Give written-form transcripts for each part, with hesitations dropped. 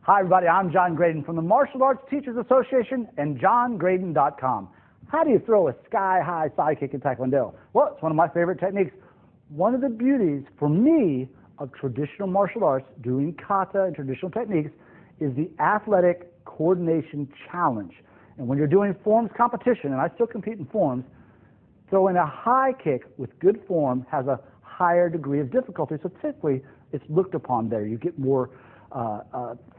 Hi everybody, I'm John Graydon from the Martial Arts Teachers Association and johngraydon.com. How do you throw a sky-high side kick in Taekwondo? Well, it's one of my favorite techniques. One of the beauties, for me, of traditional martial arts, doing kata and traditional techniques, is the athletic coordination challenge. And when you're doing forms competition, and I still compete in forms, throwing a high kick with good form has a higher degree of difficulty. So typically, it's looked upon there. You get more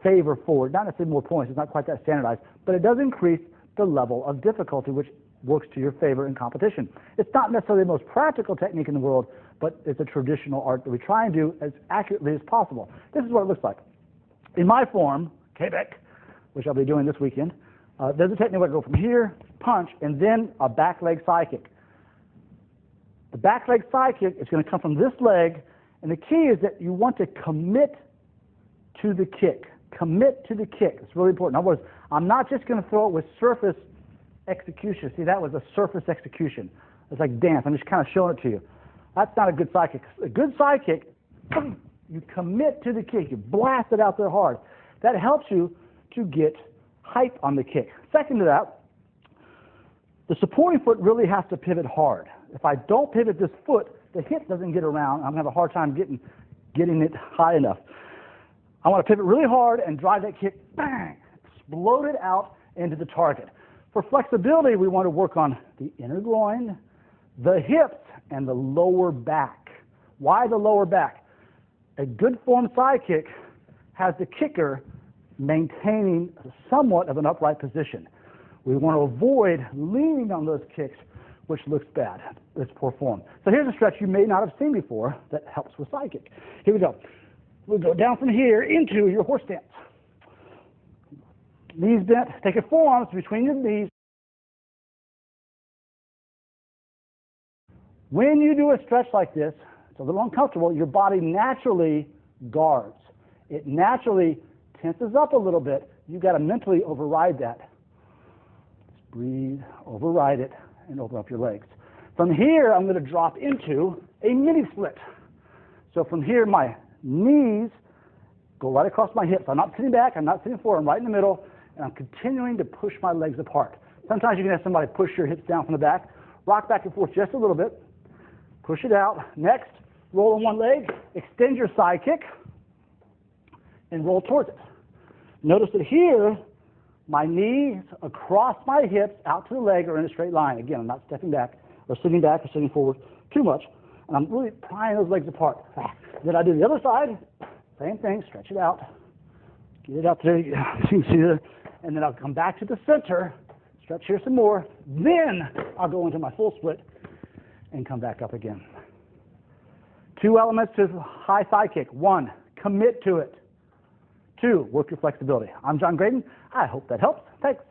favor for it, not necessarily more points, it's not quite that standardized, but it does increase the level of difficulty, which works to your favor in competition. It's not necessarily the most practical technique in the world, but it's a traditional art that we try and do as accurately as possible. This is what it looks like. In my form, Quebec, which I'll be doing this weekend, there's a technique where I go from here, punch, and then a back leg side kick. The back leg side kick is going to come from this leg, and the key is that you want to commit to the kick. Commit to the kick. It's really important. In other words, I'm not just going to throw it with surface execution. See, that was a surface execution. It's like dance. I'm just kind of showing it to you. That's not a good side kick. A good side kick, you commit to the kick. You blast it out there hard. That helps you to get hype on the kick. Second to that, the supporting foot really has to pivot hard. If I don't pivot this foot, the hip doesn't get around. I'm going to have a hard time getting it high enough. I want to pivot really hard and drive that kick, bang, explode it out into the target. For flexibility, we want to work on the inner groin, the hips, and the lower back. Why the lower back? A good form side kick has the kicker maintaining somewhat of an upright position. We want to avoid leaning on those kicks, which looks bad. It's poor form. So here's a stretch you may not have seen before that helps with side kick. Here we go. We'll go down from here into your horse stance. Knees bent. Take your forearms between your knees. When you do a stretch like this, it's a little uncomfortable. Your body naturally guards. It naturally tenses up a little bit. You've got to mentally override that. Just breathe, override it, and open up your legs. From here, I'm going to drop into a mini split. So from here, my knees go right across my hips. I'm not sitting back, I'm not sitting forward, I'm right in the middle, and I'm continuing to push my legs apart. Sometimes you can have somebody push your hips down from the back, rock back and forth just a little bit, push it out. Next, roll on one leg, extend your side kick, and roll towards it. Notice that here, my knees across my hips out to the leg are in a straight line. Again, I'm not stepping back or sitting forward too much, and I'm really prying those legs apart. Then I do the other side, same thing, stretch it out, get it out there, you can see there, and then I'll come back to the center, stretch here some more, then I'll go into my full split and come back up again. Two elements to high side kick. One, commit to it. Two, work your flexibility. I'm John Graydon. I hope that helps. Thanks.